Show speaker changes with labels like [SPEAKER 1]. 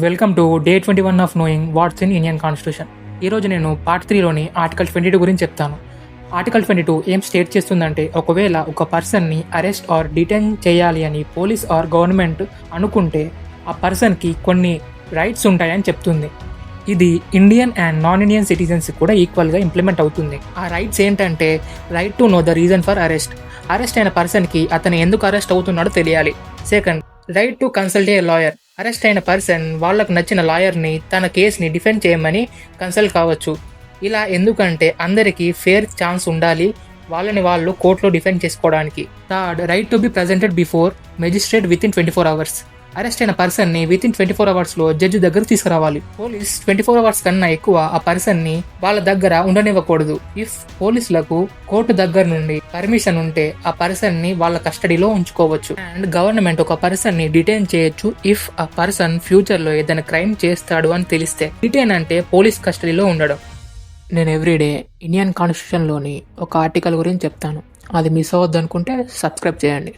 [SPEAKER 1] Welcome to day 21 of knowing what's in Indian constitution. ఈరోజు నేను part 3లోని article 22 గురించి చెప్తాను. ఆర్టికల్ 22 ఏం స్టేట్ చేస్తుందంటే, ఒకవేళ ఒక పర్సన్ని అరెస్ట్ ఆర్ డిటైన్ చేయాలి అని పోలీస్ ఆర్ గవర్నమెంట్ అనుకుంటే ఆ పర్సన్కి కొన్ని రైట్స్ ఉంటాయని చెప్తుంది. ఇది Indian and non Indian citizens కూడా ఈక్వల్గా ఇంప్లిమెంట్ అవుతుంది. ఆ రైట్స్ ఏంటంటే, right to know the reason for arrest. Arrest అయిన పర్సన్కి అతను ఎందుకు అరెస్ట్ అవుతున్నాడో తెలియాలి. Second, right to consult a lawyer. Arrest అయిన పర్సన్ వాళ్ళకు నచ్చిన లాయర్ని తన కేసుని డిఫెండ్ చేయమని కన్సల్ట్ కావచ్చు. ఇలా ఎందుకంటే అందరికీ ఫేర్ ఛాన్స్ ఉండాలి వాళ్ళని వాళ్ళు కోర్టులో డిఫెండ్ చేసుకోవడానికి. Third, right to be presented before magistrate with in 24 hours. Arrest అయిన పర్సన్ని విత్ ఇన్ 24 hours జడ్జి దగ్గర తీసుకురావాలి. పోలీస్ 24 hours కన్నా ఎక్కువ ఆ పర్సన్ని వాళ్ళ దగ్గర ఉండనివ్వకూడదు. ఇఫ్ పోలీసులకు కోర్టు దగ్గర నుండి పర్మిషన్ ఉంటే ఆ పర్సన్ని వాళ్ళ కస్టడీలో ఉంచుకోవచ్చు. అండ్ గవర్నమెంట్ ఒక పర్సన్ని డిటైన్ చేయొచ్చు ఇఫ్ ఆ పర్సన్ ఫ్యూచర్ లో ఏదైనా క్రైమ్ చేస్తాడు అని తెలిస్తే. డిటైన్ అంటే పోలీస్ కస్టడీలో ఉండడం. నేను ఎవ్రీడే ఇండియన్ కాన్స్టిట్యూషన్లోని ఒక ఆర్టికల్ గురించి చెప్తాను. అది మిస్ అవ్వద్దు అనుకుంటే సబ్స్క్రైబ్ చేయండి.